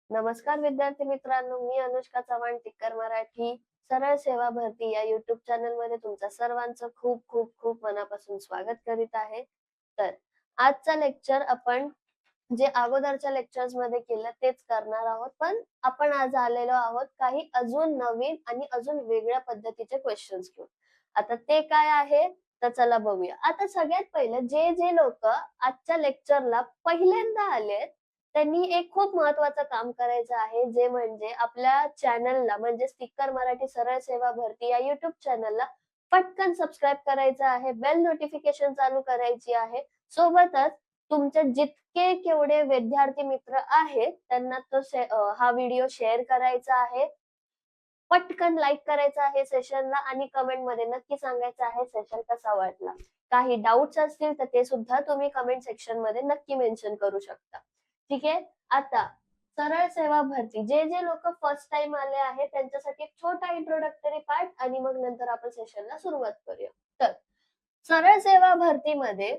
नमस्कार विद्यार्थी मित्रांनो, मी अनुष्का चव्हाण टिक्कर मराठी सरळ सेवा भरती या युट्यूब चॅनल मध्ये तुमच्या सर्वांचं खूप खूप खूप मनापासून स्वागत करीत आहे. तर आजचा लेक्चर आपण जे अगोदरच्या लेक्चर्स मध्ये केलं तेच करणार आहोत, पण आपण आज आलेलो आहोत काही अजून नवीन आणि अजून वेगळ्या पद्धतीचे क्वेश्चन्स घेऊन. आता ते काय आहे तर चला बघूया. आता सगळ्यात पहिलं जे जे लोक आजच्या लेक्चरला पहिल्यांदा आलेत त्यांनी एक खूप महत्वाचं काम करायचं आहे, जे म्हणजे आपल्या चॅनलला म्हणजे स्टिकर मराठी सरळ सेवा भरती या युट्यूब चॅनलला पटकन सबस्क्राईब करायचं आहे, बेल नोटिफिकेशन चालू करायची आहे. सोबतच तुमचे जितके केवढे विद्यार्थी मित्र आहेत त्यांना हा व्हिडिओ शेअर करायचा आहे. पटकन लाईक करायचं आहे सेशनला आणि कमेंट मध्ये नक्की सांगायचं आहे सेशन कसा वाटला. काही डाऊट्स असतील तर ते सुद्धा तुम्ही कमेंट सेक्शन मध्ये नक्की मेन्शन करू शकता. ठीक आहे. आता सरळ सेवा भरती जे जे लोक फर्स्ट टाइम आले आहेत त्यांच्यासाठी एक छोटा इंट्रोडक्टरी पार्ट आणि मग नंतर आपण सेशनला सुरुवात करूया. तर सरळ सेवा भरतीमध्ये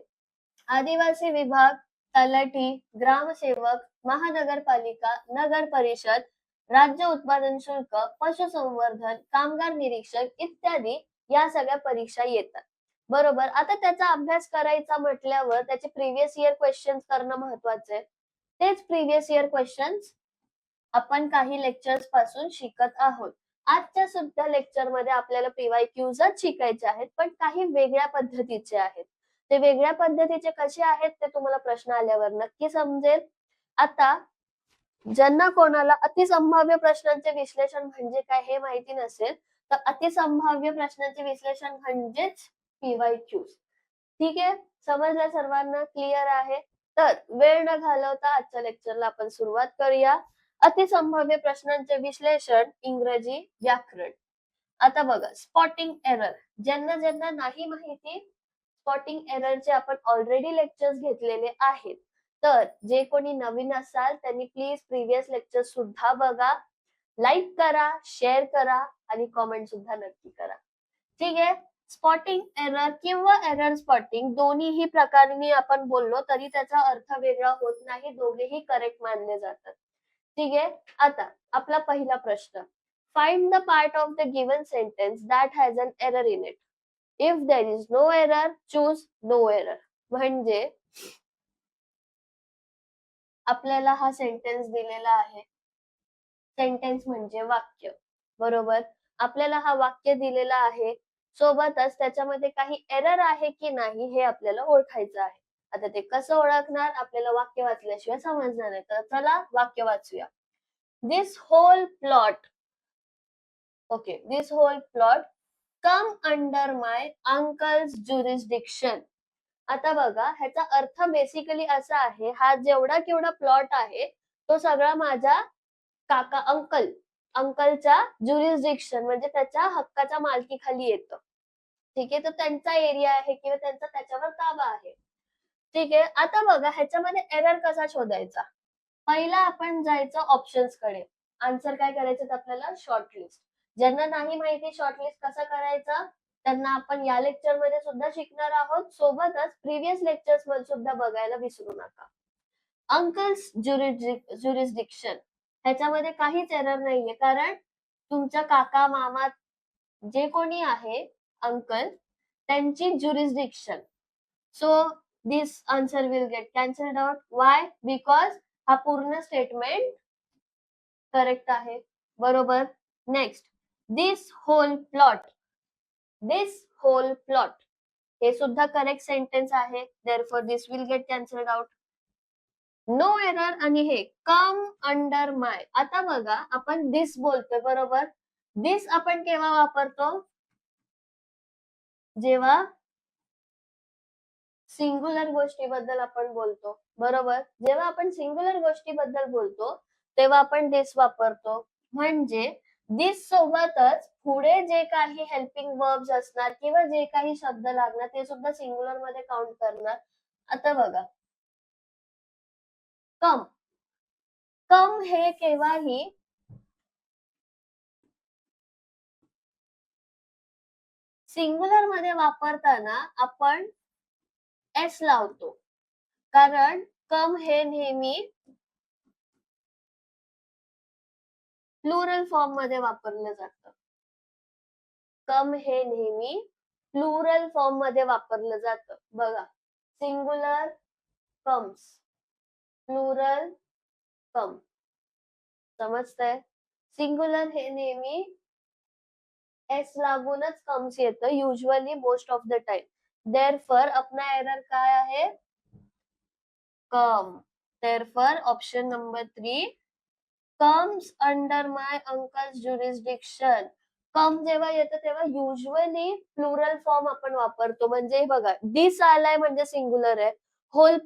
आदिवासी विभाग, तलाठी, ग्रामसेवक, महानगरपालिका, नगर परिषद, राज्य उत्पादन शुल्क, पशुसंवर्धन, कामगार निरीक्षक इत्यादी या सगळ्या परीक्षा येतात. बरोबर. आता त्याचा अभ्यास करायचा म्हटल्यावर त्याचे प्रिव्हियस इयर क्वेश्चन्स करणं महत्वाचं आहे. तेच प्रिव्हियस इयर क्वेश्चन्स आपण काही लेक्चर्स पासून शिकत आहोत. आजच्या सुद्धा लेक्चर मध्ये आपल्याला पीवायक्यूजच शिकायचे आहेत, पण काही वेगळ्या पद्धतीचे आहेत. ते वेगळ्या पद्धतीचे कसे आहेत ते तुम्हाला प्रश्न आल्यावर नक्की समजेल. आता ज्यांना कोणाला अतिसंभाव्य प्रश्नांचे विश्लेषण म्हणजे काय हे माहिती नसेल तर अतिसंभाव्य प्रश्नांचे विश्लेषण म्हणजेच पीवायक्यूज. ठीक आहे. समजलं सर्वांना? क्लिअर आहे? तर वेळ न घालवता आजच्या लेक्चरला आपण सुरुवात करूया. अतिसंभाव्य प्रश्नांचे विश्लेषण इंग्रजी व्याकरण. आता बघा, स्पॉटिंग एरर ज्यांना ज्यांना नाही माहिती, स्पॉटिंग एररचे आपण ऑलरेडी लेक्चर्स घेतलेले आहेत. तर जे कोणी नवीन असाल त्यांनी प्लीज प्रिव्हियस लेक्चर सुद्धा बघा, लाईक करा, शेअर करा आणि कमेंट सुद्धा नक्की करा. ठीक आहे. स्पॉटिंग एरर किंवा एरर स्पॉटिंग दोन्हीही प्रकारांनी आपण बोललो तरी त्याचा अर्थ वेगळा होत नाही, दोघेही करेक्ट मानले जातात. ठीक आहे. आता आपला पहिला प्रश्न, find the part of the given sentence that has an error in it. If there is no error choose no error. म्हणजे आपल्याला हा सेंटेन्स दिलेला आहे. सेंटेन्स म्हणजे वाक्य. बरोबर. आपल्याला हा वाक्य दिलेला आहे, सोबतच त्याच्यामध्ये काही एरर आहे की नाही हे आपल्याला ओळखायचं आहे. आता ते कसं ओळखणार? आपल्याला वाक्य वाचल्याशिवाय समजणार नाही. तर चला वाक्य वाचूया. दिस whole plot, okay, this whole plot come under my uncle's jurisdiction. आता बघा, ह्याचा अर्थ बेसिकली असा आहे, हा जेवढा केवढा प्लॉट आहे तो सगळा माझ्या काका अंकलच्या ज्युरिस्डिक्शन म्हणजे त्याच्या हक्काच्या मालकीखाली येतं. ठीक आहे. तर त्यांचा एरिया आहे किंवा त्यांचा त्याच्यावर ताबा आहे. ठीक आहे. आता बघा, ह्याच्यामध्ये एरर कसा शोधायचा? पहिला आपण जायचं ऑप्शन्स कडे. आन्सर काय करायचं आपल्याला? शॉर्टलिस्ट. ज्यांना नाही माहिती शॉर्टलिस्ट कसं करायचं त्यांना आपण या लेक्चर मध्ये सुद्धा शिकणार आहोत, सोबतच प्रिव्हियस लेक्चर्स मध्ये सुद्धा बघायला विसरू नका. अंकल्स ज्युरिस्डिक्शन ह्याच्यामध्ये काहीच एरर नाहीये, कारण तुमच्या काका मामा जे कोणी आहे अंकल त्यांची jurisdiction. So this answer will get cancelled out. Why? Because हा पूर्ण स्टेटमेंट करेक्ट आहे. बरोबर. Next, this whole plot, this whole plot हे सुद्धा करेक्ट सेंटेन्स आहे. Therefore this will get cancelled out. No error आणि हे कम अंडर माय. आता बघा, आपण दिस बोलतोय बरोबर. दिस आपण केव्हा वापरतो? जेव्हा सिंग्युलर गोष्टीबद्दल आपण बोलतो. बरोबर. जेव्हा आपण सिंग्युलर गोष्टीबद्दल बोलतो तेव्हा आपण दिस वापरतो. म्हणजे दिस सोबतच पुढे जे काही हेल्पिंग वर्ब्स असणार किंवा जे काही शब्द लागणार ते सुद्धा सिंग्युलर मध्ये काउंट करणार. आता बघा, कम, कम हे केव्हाही सिंग्युलर मध्ये वापरताना आपण एस लावतो, कारण कम हे नेहमी प्लुरल फॉर्म मध्ये वापरलं जातं. कम हे नेहमी प्लुरल फॉर्म मध्ये वापरलं जातं. बघा, सिंगुलर कम्स, प्लुरल कम. समजतंय? सिंगुलर हे नेहमी एस लागूनच कम्स येतं, usually most of the time. Therefore अपना एरर काय आहे? Come. Therefore option number 3 comes under my uncle's jurisdiction. Come जेव्हा येतं तेव्हा युजली प्लुरल फॉर्म आपण वापरतो. म्हणजे बघा, दिस आलाय म्हणजे सिंगुलर आहे. होल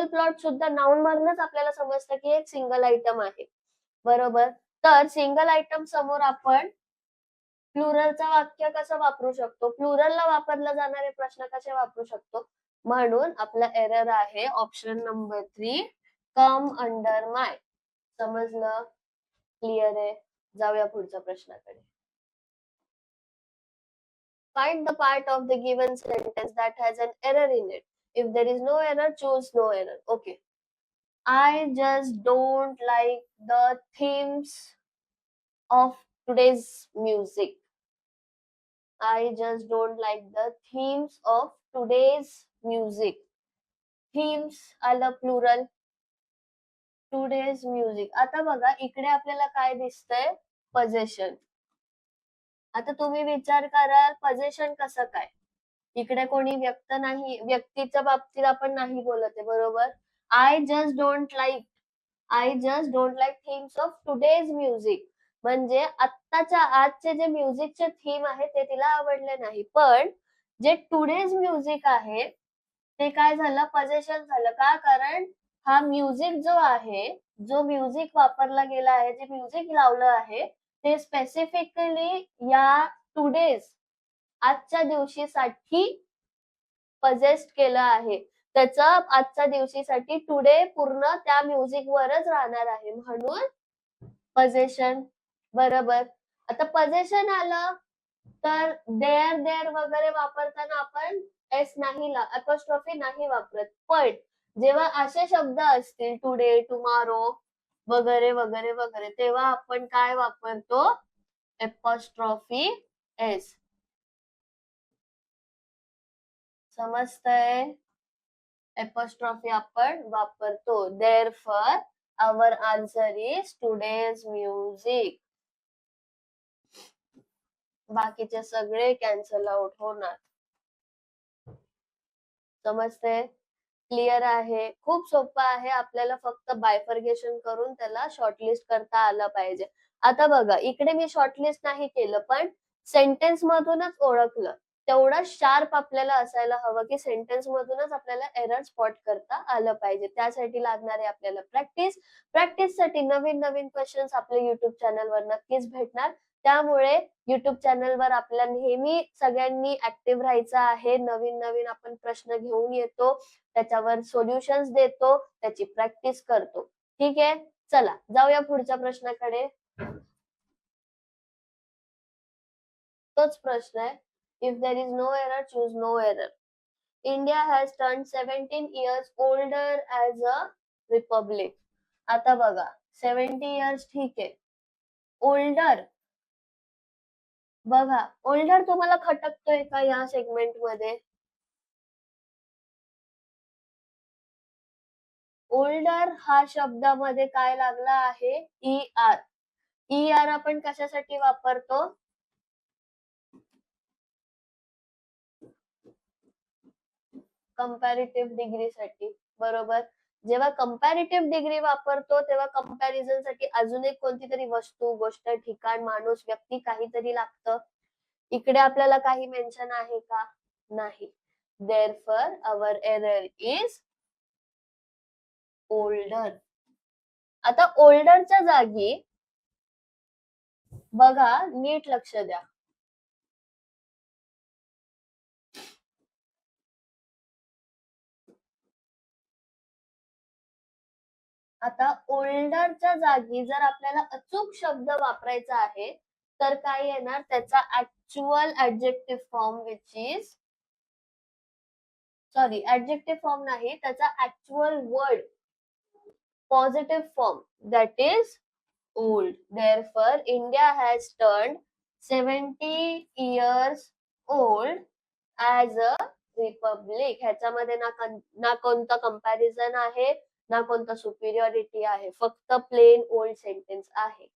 प्लॉट सुद्धा नाउन मधनच आपल्याला समजतं की एक सिंगल आयटम आहे. बरोबर? तर सिंगल आयटम समोर आपण प्लुरलचं वाक्य कसं वापरू शकतो? प्लुरलला वापरले जाणारे प्रश्न कसे वापरू शकतो? म्हणून आपला एरर आहे ऑप्शन नंबर 3 कम अंडर माय. समजलं? क्लिअर आहे? जाऊया पुढच्या प्रश्नाकडे. Find the part of the given sentence that has an error in it. If there is no error, choose no error. Okay. I just don't like the themes of today's music. I just don't like the themes of today's music. Themes आलं plural. Today's music. आता बघा, इकडे आपल्याला काय दिसतंय? possession. आता तुम्ही विचार कराल possession कसं काय? इकडे कोणी व्यक्तीच्या बाबतीत आपण नाही बोलत आहे, बरोबर? I just don't like things of today's music. म्हणजे आजचे जे म्युझिकचे थीम आहे ते तिला आवडले नाही. पण जे टुडेज म्युझिक आहे ते काय झालं? पजेशन झालं. का? कारण हा म्युझिक जो आहे, जो म्युझिक वापरला गेला आहे, जे म्युझिक लावलं आहे ते स्पेसिफिकली या टुडेज आजच्या दिवशीसाठी पजेस्ट केलं आहे. त्याचा आजच्या दिवशीसाठी टुडे पूर्ण त्या म्युझिक वरच राहणार आहे. म्हणून पजेशन. बरोबर. आता पजेशन आलं तर देअर वगैरे वापरताना आपण एस नाही अपॉस्ट्रॉफी नाही वापरत. पण जेव्हा असे शब्द असतील टुडे, टुमारो वगैरे वगैरे वगैरे तेव्हा आपण काय वापरतो? Apostrophe S. समजतंय? अपॉस्ट्रॉफी आपण वापरतो. Therefore our answer is today's music. बाकीचे सगळे कॅन्सल आउट होणार. समजते? क्लिअर आहे? खूप सोपं आहे. आपल्याला फक्त बायफर्गेशन करून त्याला शॉर्टलिस्ट करता आलं पाहिजे. आता बघा, इकडे मी शॉर्टलिस्ट नाही केलं, पण सेंटेन्स मधूनच ओळखलं. तेवढं शार्प आपल्याला असायला हवं की सेंटेन्स मधूनच आपल्याला एरर स्पॉट करता आलं पाहिजे. त्यासाठी लागणार आहे आपल्याला प्रॅक्टिस. प्रॅक्टिससाठी नवीन नवीन क्वेश्चन्स आपल्या युट्यूब चॅनलवर नक्कीच भेटणार. त्यामुळे युट्यूब चॅनलवर आपल्याला नेहमी सगळ्यांनी ऍक्टिव्ह राहायचं आहे. नवीन नवीन आपण प्रश्न घेऊन येतो, त्याच्यावर सोल्युशन्स देतो, त्याची प्रॅक्टिस करतो. ठीक आहे? चला जाऊया पुढच्या प्रश्नाकडे. तोच प्रश्न आहे. If there is no error, choose no error. India has turn 17 years older as a republic. आता बघा, 70 years ठीक आहे. ओल्डर बघा, ओल्डर तुम्हाला खटकतोय का या सेगमेंट मध्ये? ओल्डर हा शब्दामध्ये काय लागला आहे? ER. ER आपण कशासाठी वापरतो? कंपॅरेटिव्ह डिग्रीसाठी. बरोबर. जेव्हा कंपॅरेटिव्ह डिग्री वापरतो तेव्हा कंपॅरिझन साठी अजून एक कोणती तरी वस्तू, गोष्ट, ठिकाण, माणूस, व्यक्ती काहीतरी लागतं. इकडे आपल्याला काही मेन्शन आहे का? नाही. Therefore our error is older. आता ओल्डरच्या जागी बघा, नीट लक्ष द्या. आता ओल्डरच्या जागी जर आपल्याला अचूक शब्द वापरायचा आहे तर काय येणार? त्याचा actual adjective form which is adjective form नाही, त्याचा actual word positive form that is old. Therefore, India has turned 70 years old as a Republic. ह्याच्यामध्ये ना कोणता कंपॅरिझन आहे, ना कोणता सुपिरियरिटी आहे, फक्त प्लेन ओल्ड सेंटेन्स आहे.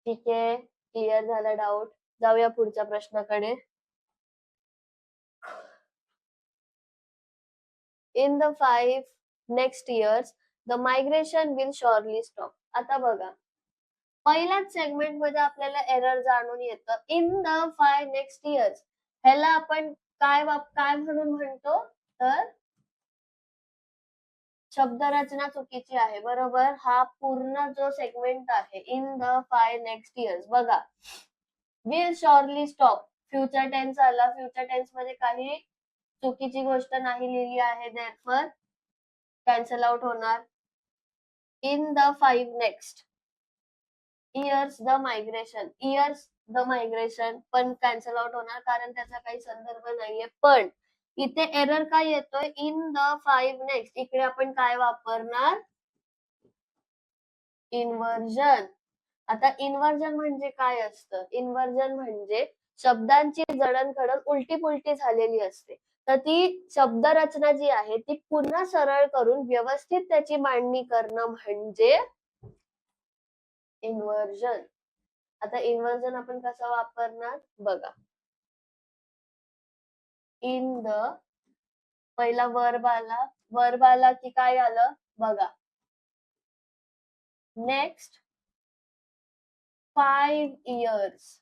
ठीक आहे, क्लिअर झाला डाऊट. जाऊया पुढच्या प्रश्नाकडे. In the 5 next years the migration will surely stop. आता बघा, पहिल्याच सेगमेंट मध्ये आपल्याला एरर जाणून येतं. इन द 5 next years ह्याला आपण काय म्हणून म्हणतो, तर शब्दरचना चुकीची आहे. बरोबर, हा पूर्ण जो सेगमेंट आहे इन द 5 next years, बघा will shortly stop, future tense आला. फ्युचर टेन्स मध्ये काही चुकीची गोष्ट नाही लिहिली आहे, देअरफॉर कॅन्सल आउट होणार. In the 5 next years the migration पण कॅन्सल आउट होणार, कारण त्याचा काही संदर्भ नाहीये. पण इथे एरर काय येतोय, इन द 5 next, इकडे आपण काय वापरणार, इन्व्हर्जन. आता इन्व्हर्जन म्हणजे काय असतं, इन्व्हर्जन म्हणजे शब्दांची जडणघडण उलटी पुलटी झालेली असते. तर ती शब्दरचना जी आहे ती पुन्हा सरळ करून व्यवस्थित त्याची मांडणी करणं म्हणजे इन्व्हर्जन. आता इन्व्हर्जन आपण कसं वापरणार बघा. इन द पहिला वर्ब आला की काय आलं बघा, next 5 years.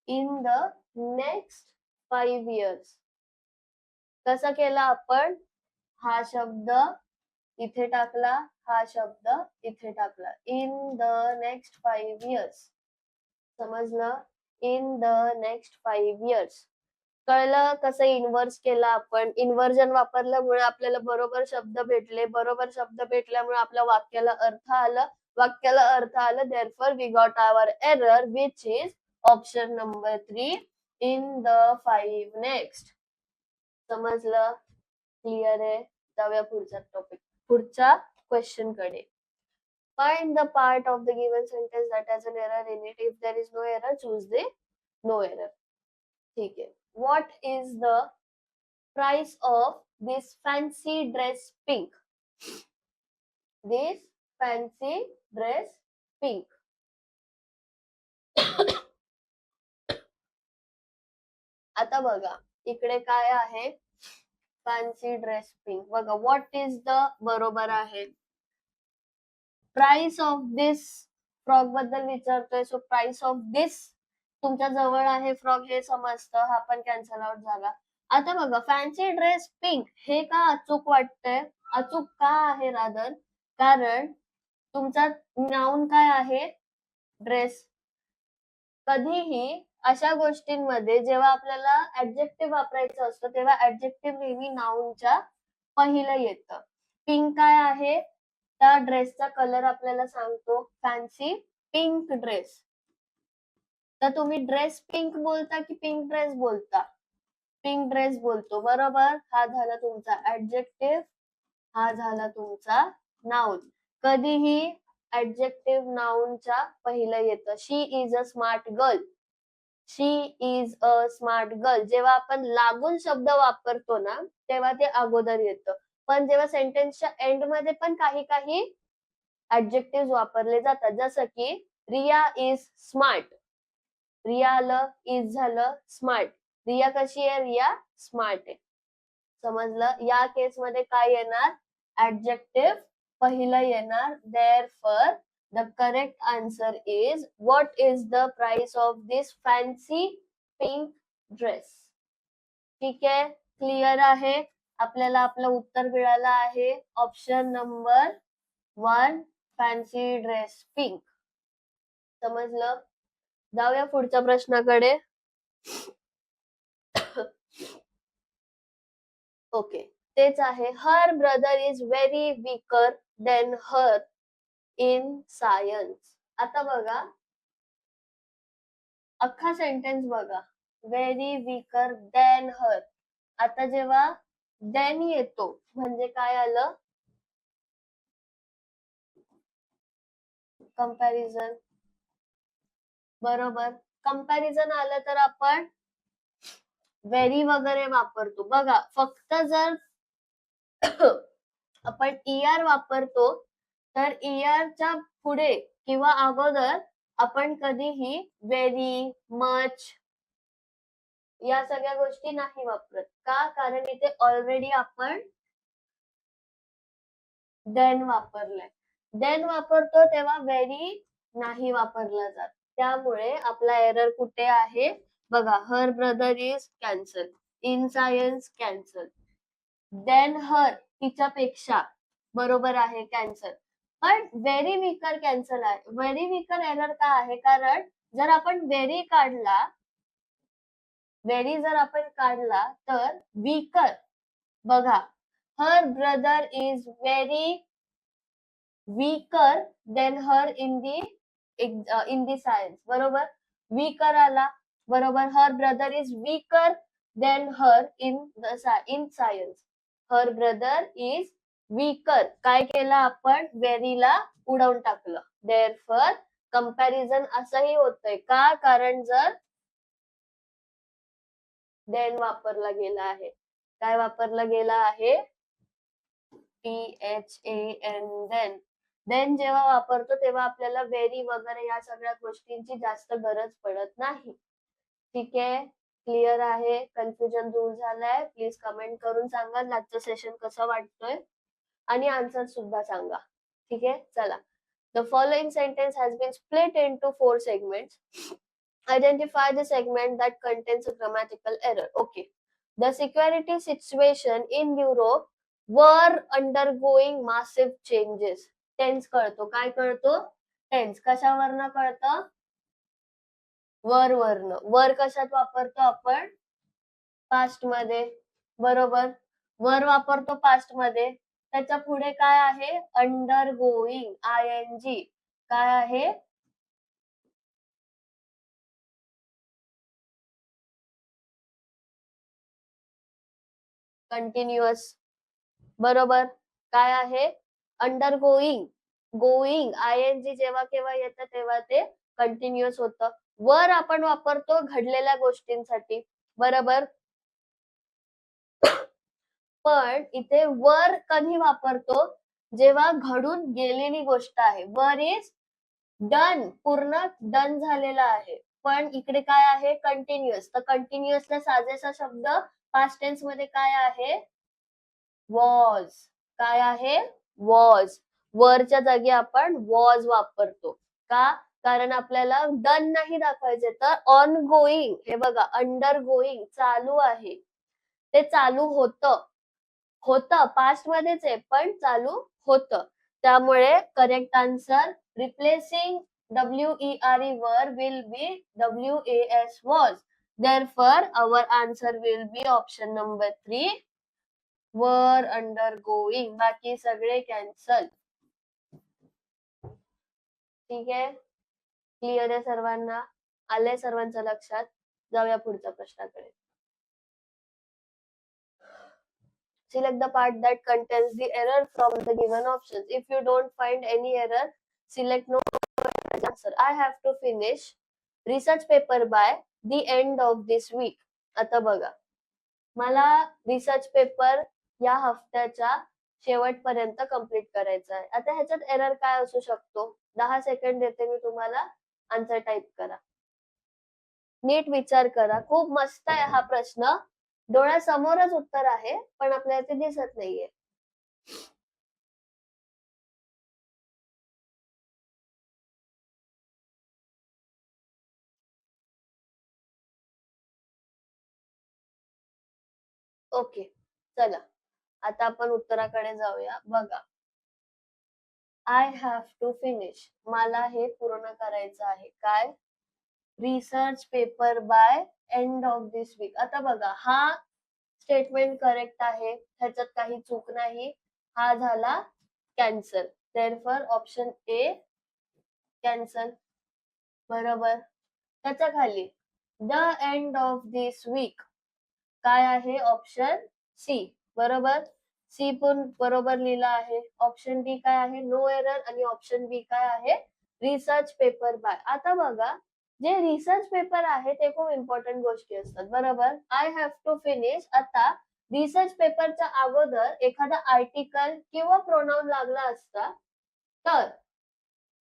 In the next 5 years. कसं केलं आपण, हा शब्द इथे टाकला, हा शब्द इथे टाकला. In the next 5 years. समजलं, इन द नेक्स्ट 5 years. कळलं कसं इन्व्हर्स केलं आपण. इन्व्हर्जन वापरल्यामुळे आपल्याला बरोबर शब्द भेटले, बरोबर शब्द भेटल्यामुळे आपल्या वाक्याला अर्थ आलं. Therefore we got our error which is option number 3, in the 5 next. समजलं, क्लिअर आहे. जाऊया पुढचा टॉपिक, पुढच्या क्वेश्चन कडे. Find the part of the given sentence that has an error in it. If there is no error, choose the no error. ठीक है. What is the price of this fancy dress pink? This fancy dress pink. आता बघा, इकडे काय आहे, fancy dress pink. बघा, what is the बरोबर आहे, प्राइस ऑफ दिस फ्रॉक बद्दल विचारतोय. सो प्राइस ऑफ दिस तुमच्या जवळ आहे फ्रॉक हे समजतं, हा पण कॅन्सल आउट झाला. आता बघा, फॅन्सी ड्रेस पिंक हे का अचूक वाटतंय, अचूक का आहे रादर, कारण तुमचा नाउन काय आहे, ड्रेस. कधीही अशा गोष्टींमध्ये जेव्हा आपल्याला ऍडजेक्टिव्ह वापरायचं असतं तेव्हा ऍडजेक्टिव्ह नेहमी नाउनच्या पहिलं येतं. पिंक काय आहे, त्या ड्रेसचा कलर आपल्याला सांगतो, फॅन्सी पिंक ड्रेस. तर तुम्ही ड्रेस पिंक बोलता की पिंक ड्रेस बोलता, पिंक ड्रेस बोलतो. बरोबर, हा झाला तुमचा ऍडजेक्टिव्ह, हा झाला तुमचा नाउन. कधीही ऍडजेक्टिव्ह नाउनच्या पहिलं येतं. She is a smart girl, she is a smart girl. जेव्हा आपण लागून शब्द वापरतो ना तेव्हा ते अगोदर येतं. पण जेव्हा सेंटेन्सच्या एंड मध्ये पण काही काही ऍडजेक्टिव्ह वापरले जातात, जसं की रिया इज स्मार्ट, रिया आलं, इज झालं, स्मार्ट. रिया कशी आहे, रिया स्मार्ट आहे. समजलं, या केस मध्ये काय येणार, ऍडजेक्टिव्ह पहिलं येणार. Therefore the correct answer is, what is the price of this fancy pink dress. ठीक आहे, क्लिअर आहे. आपल्याला आपलं उत्तर मिळालं आहे option number 1, fancy dress pink. समजलं, जाऊया पुढच्या प्रश्नाकडे. ओके, तेच आहे, हर brother is very weaker then her in science. आता बघा, अख्खा सेंटेन्स बघा, व्हेरी वीकर देन हर. आता जेव्हा देन येतो म्हणजे काय आलं, कंपॅरिझन, बरोबर. कंपॅरिझन आलं तर आपण व्हेरी वगैरे वापरतो बघा. फक्त जर आपण ER वापरतो तर ERच्या पुढे किंवा अगोदर आपण कधीही व्हेरी, मच या सगळ्या गोष्टी नाही वापरत. का? कारण इथे ऑलरेडी आपण देन वापरलंय. देन वापरतो तेव्हा व्हेरी नाही वापरला जात. त्यामुळे आपला एरर कुठे आहे बघा. Her brother is cancel, in science cancel, then her तिच्यापेक्षा बरोबर आहे कॅन्सल. पण व्हेरी वीकर कॅन्सल आहे. व्हेरी वीकर एरर का आहे? कारण जर आपण व्हेरी काढला, व्हेरी जर आपण काढला तर वीकर बघा. Her brother is very weaker then her in the science, बरोबर. वीकर आला, बरोबर. हर brother is weaker then her in science. Her brother is weaker. काय केलं आपण? व्हेरीला उडवून टाकलं. देअरफॉर कंपॅरिझन असंही होतंय. का? कारण जर देन वापरला गेला आहे. काय वापरला गेला आहे? THAN, then. देन जेव्हा वापरतो तेव्हा आपल्याला व्हेरी वगैरे या सगळ्या गोष्टींची जास्त गरज पडत नाही. ठीक आहे, क्लिअर आहे? कन्फ्युजन दूर झालाय? प्लीज कमेंट करून सांगा आजचं सेशन कसं वाटतोय आणि आन्सर सुद्धा सांगा. ठीक आहे, चला. The following sentence has been split into 4 segments. Identify the segment that contains a grammatical error. Okay. The security situation in Europe were undergoing massive changes. Tense कळतो. काय कळतो? टेन्स. कशावरनं कळतं? वर वरनं. वर कशात वापरतो आपण? पास्ट मध्ये, बरोबर. वर वापरतो पास्ट मध्ये. त्याच्या पुढे काय आहे? Under going, ING. काय आहे? कंटिन्युअस, बरोबर. काय आहे? Under going. गोईंग, ING जेव्हा केव्हा येतं तेव्हा ते कंटिन्युअस होतं. वर आपण वापरतो घडलेल्या गोष्टींसाठी, बरोबर. पण इथे वर कधी वापरतो? जेव्हा घडून गेलेली गोष्ट आहे. वर इज डन, पूर्ण डन झालेला आहे. पण इकडे काय आहे? कंटिन्युअस. तर कंटिन्युअसला साजेसा शब्द पास्ट टेन्स मध्ये काय आहे? वॉज. काय आहे? वॉज. वरच्या जागी आपण वॉज वापरतो. का? कारण आपल्याला डन नाही दाखवायचे, तर ऑन गोईंग. हे बघा, अंडर गोईंग चालू आहे. ते चालू होतं. पास्ट मध्येच आहे पण चालू होतं. त्यामुळे करेक्ट आन्सर रिप्लेसिंग WERE वर will be WAS was. Therefore, our answer will be option number 3, वर undergoing. बाकी सगळे कॅन्सल. ठीक आहे, क्लिअर आहे सर्वांना? आलंय सर्वांच्या लक्षात? जाऊया पुढच्या प्रश्नाकडे. Select the part that contains the error from the given options. If you don't find any error, select no answer. I have to finish research paper by the end of this week. आता बघा, मला research paper या हफ्त्याच्या शेवटपर्यंत complete करायचा आहे. आता ह्याच्यात एरर काय असू शकतो? 10 सेकंड देते मी तुम्हाला, आन्सर टाइप करा. नीट विचार करा. खूप मस्त आहे हा प्रश्न. डोळ्यासमोरच उत्तर आहे पण आपल्याला ते दिसत नाहीये. ओके, चला आता आपण उत्तराकडे जाऊया. बघा, आय हॅव टू फिनिश, मला हे पूर्ण करायचं आहे. काय? Research paper by end of this week. आता बघा, हा स्टेटमेंट करेक्ट आहे, ह्याच्यात काही चूक नाही. हा झाला cancel. Therefore option A cancel, बरोबर. त्याच्या खाली the end of this week काय आहे? ऑप्शन सी, बरोबर. सी पण बरोबर लिहिला आहे. ऑप्शन डी काय आहे? No error. आणि ऑप्शन बी काय आहे? Research paper by. आता बघा, जे रिसर्च पेपर आहे ते खूप इम्पॉर्टंट गोष्टी असतात, बरोबर. I have to finish. आता रिसर्च पेपरच्या अगोदर एखादा आर्टिकल किंवा प्रोनाउन लागला असता, तर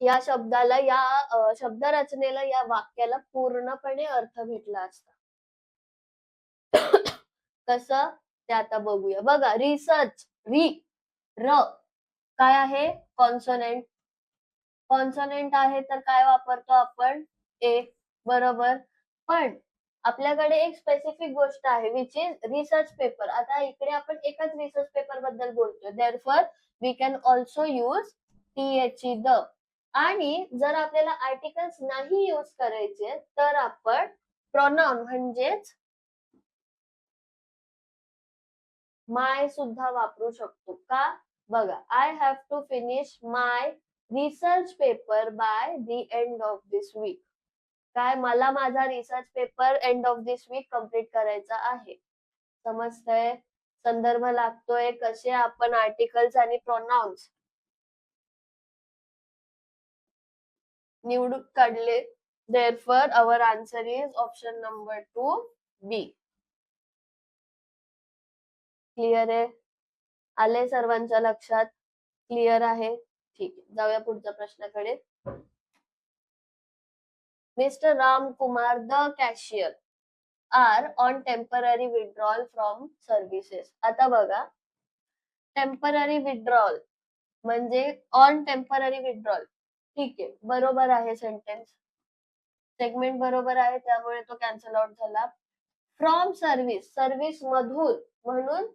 या शब्दाला, या शब्दरचनेला, या वाक्याला पूर्णपणे अर्थ भेटला असता. कसं ते आता बघूया. बघा, रिसर्च, र काय आहे? कॉन्सोनंट. कॉन्सोनंट आहे तर काय वापरतो आपण? ए, बरोबर. पण आपल्याकडे एक स्पेसिफिक गोष्ट आहे विच इज रिसर्च पेपर. आता इकडे आपण एकाच रिसर्च पेपर बद्दल बोलतोय, therefore we can also use T the. आणि जर आपल्याला आर्टिकल्स नाही यूज करायचे तर आपण प्रोनाउन म्हणजेच माय सुद्धा वापरू शकतो. का? बघा, I have to finish my research paper by the end of this week. काय? मला माझा research paper end of this week complete करायचा आहे. समजतंय? संदर्भ लागतोय, कसे आपण आर्टिकल्स आणि प्रोनाउन्स निवडून काढले. Therefore our answer is option number 2 B. Clear आहे? आले सर्वांच्या लक्षात? क्लिअर आहे? ठीक आहे, जाऊया पुढच्या प्रश्नाकडे. Mister Ram Kumar the cashier are on temporary withdrawal from services. आता बघा, टेम्पररी विड्रॉल म्हणजे ऑन टेम्पररी विड्रॉल. ठीक आहे, बरोबर आहे सेंटेन्स. सेगमेंट बरोबर आहे, त्यामुळे तो कॅन्सल आउट झाला. फ्रॉम सर्व्हिस, सर्व्हिस मधून, म्हणून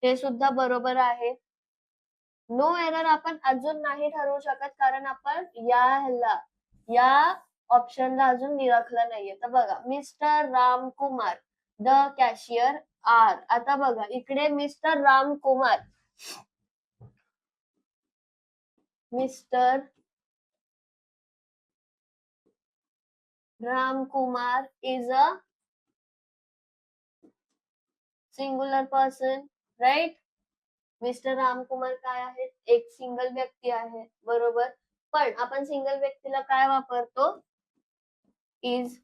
हे सुद्धा बरोबर आहे. नो एरर आपण अजून नाही ठरवू शकत, कारण आपण या ऑप्शनला अजून निरखलं नाहीये. तर बघा, Mister Ramkumar the cashier are. आता बघा, इकडे Mister Ramkumar, Mister Ramkumar is a singular person, right. मिस्टर रामकुमार काय आहेत? एक सिंगल व्यक्ती आहे, बरोबर. पण आपण सिंगल व्यक्तीला काय वापरतो? इज,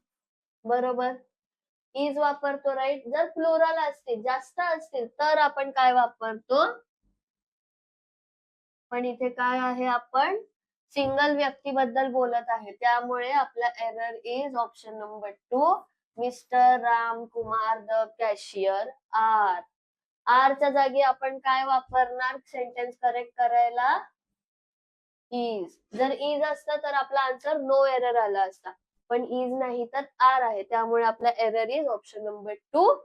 बरोबर. इज वापरतो, राईट. जर प्लुरल असतील, जास्त असतील, तर आपण काय वापरतो? पण इथे काय आहे? आपण सिंगल व्यक्तीबद्दल बोलत आहे, त्यामुळे आपला error is option number 2, Mister Ramkumar the cashier are. आरच्या जागी आपण काय वापरणार सेंटेन्स करेक्ट करायला? इज. जर इज असतं तर आपला आन्सर नो एरर आला असता, पण इज नाही तर आर आहे, त्यामुळे आपला error is option number 2,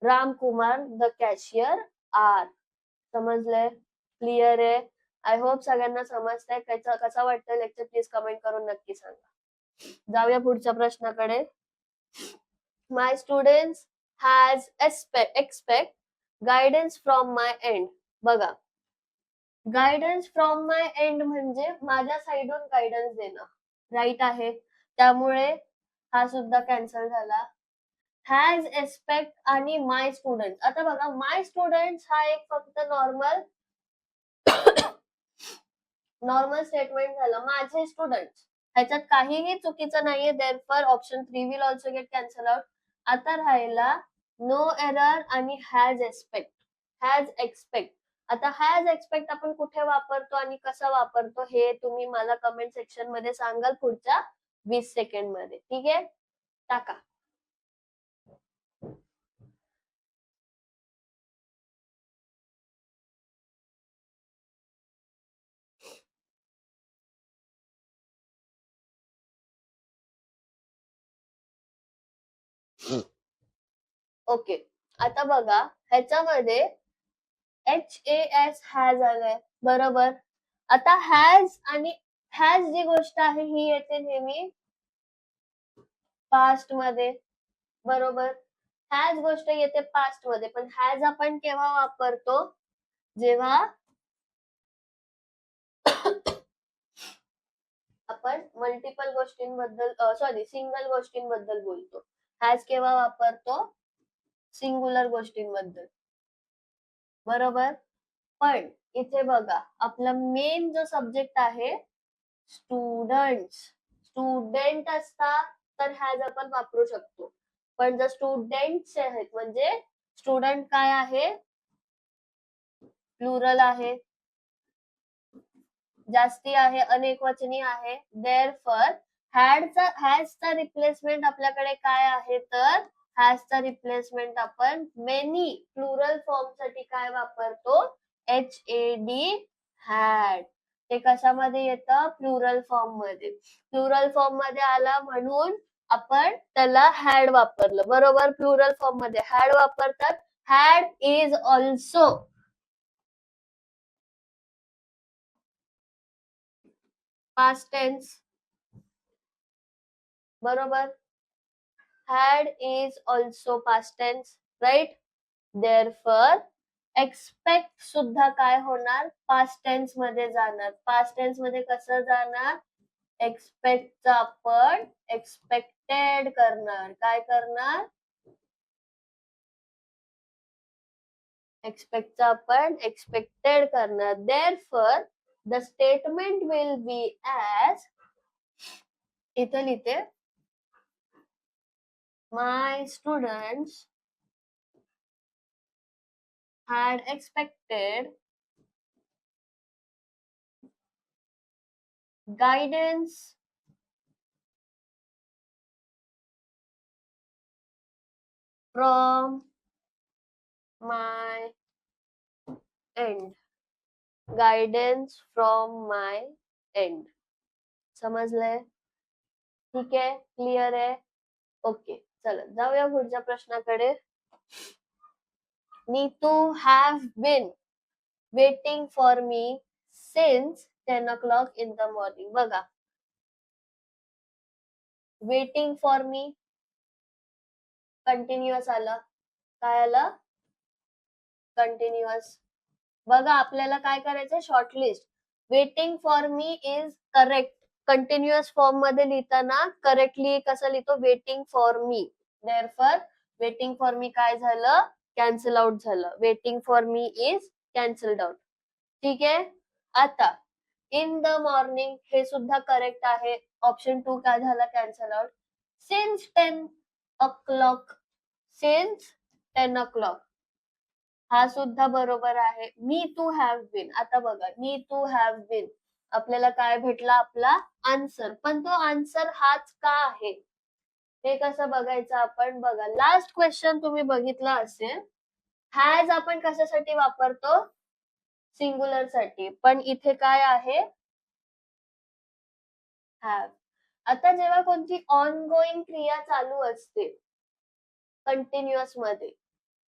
Ramkumar the cashier are. समजलंय? क्लिअर आहे? आय होप सगळ्यांना समजतंय. कसा वाटतं लेक्चर प्लीज कमेंट करून नक्की सांगा. जाऊया पुढच्या प्रश्नाकडे. My students has expect guidance from my end. बघा, गायडन्स फ्रॉम माय एंड म्हणजे माझ्या साइडून गायडन्स देणं, राईट आहे, त्यामुळे हा सुद्धा कॅन्सल झाला. हॅज एक्सपेक्ट आणि माय स्टुडंट. आता बघा, माय स्टुडंट हा एक फक्त नॉर्मल स्टेटमेंट झालं, माझे स्टुडंट. ह्याच्यात काहीही चुकीचं नाहीये, therefore option 3 will also get cancel out. आता राहिला नो एरर आणि हॅज एक्सपेक्ट. Has expect. आता हॅज एक्सपेक्ट आपण कुठे वापरतो आणि कसा वापरतो हे तुम्ही मला कमेंट सेक्शन मध्ये सांगाल पुढच्या 20 सेकंड मध्ये. ठीक आहे, टाका. ओके, आता बघा, ह्याच्यामध्ये HAS हॅज आलंय, बरोबर. आता हॅज आणि हॅज जी गोष्ट आहे ही येते नेहमी पास्ट मध्ये, बरोबर. हॅज गोष्ट येते पास्ट मध्ये, पण हॅज आपण केव्हा वापरतो? जेव्हा आपण मल्टिपल गोष्टींबद्दल, सिंगल गोष्टींबद्दल बोलतो. हॅज केव्हा वापरतो? सिंगुलर गोष्टींबद्दल, बरोबर. पण इथे बघा, आपला मेन जो सब्जेक्ट आहे स्टुडंट्स, स्टुडंट असतात तर हॅज आपण वापरू शकतो, पण जर स्टुडंट्स आहेत म्हणजे स्टुडंट काय आहे, प्लुरल आहे, जास्ती आहे, अनेकवचनी आहे. देअरफॉर हॅजचा रिप्लेसमेंट आपल्याकडे काय आहे, तर हॅजचा रिप्लेसमेंट आपण मेनी प्लुरल फॉर्म साठी काय वापरतो, HAD, हॅड. ते कशामध्ये येतं, प्लुरल फॉर्म मध्ये. प्लुरल फॉर्म मध्ये आला म्हणून आपण त्याला हॅड वापरलं, बरोबर. प्लुरल फॉर्म मध्ये हॅड वापरतात. Had is also past tense, बरोबर. had is also past tense, right? Therefore expect सुद्धा काय होणार, past tense मध्ये जाणार. past tense मध्ये कसं जाणार, expect चा आपण expected करणार. काय करणार, expect चा आपण expected करणार. Therefore the statement will be as, इथे लिहिते, my students had expected guidance from my end. Guidance from my end. समजलंय, ठीक आहे, क्लिअर आहे, ओके. चला जाऊया पुढच्या प्रश्नाकडे. Neetu have been waiting for me since 10 o'clock in the morning. बघा, वेटिंग फॉर मी कंटिन्युअस आलं, काय आलं, कंटिन्युअस. बघा आपल्याला काय करायचं, shortlist. Waiting for me is correct. Continuous form मध्ये लिहिताना करेक्टली कसं लिहितो, waiting for me. Therefore waiting for me काय झालं, कॅन्सल आउट झालं. Waiting for me is cancelled out, ठीक आहे. आता इन द मॉर्निंग हे सुद्धा करेक्ट आहे. ऑप्शन 2 काय झाला, cancel out. Since 10 o'clock, since 10 o'clock हा सुद्धा बरोबर आहे. मी टू हॅव बीन, आता बघा, मी टू हॅव बीन आपल्याला काय भेटला, आपला आन्सर. पण तो आन्सर हाच का आहे हे कसं बघायचं आपण. बघा लास्ट क्वेश्चन तुम्ही बघितला असेल, हॅज आपण कशासाठी वापरतो, सिंगुलर साठी, पण इथे काय आहे, हॅव. आता जेव्हा कोणती ऑनगोइंग क्रिया चालू असते कंटिन्युअस मध्ये,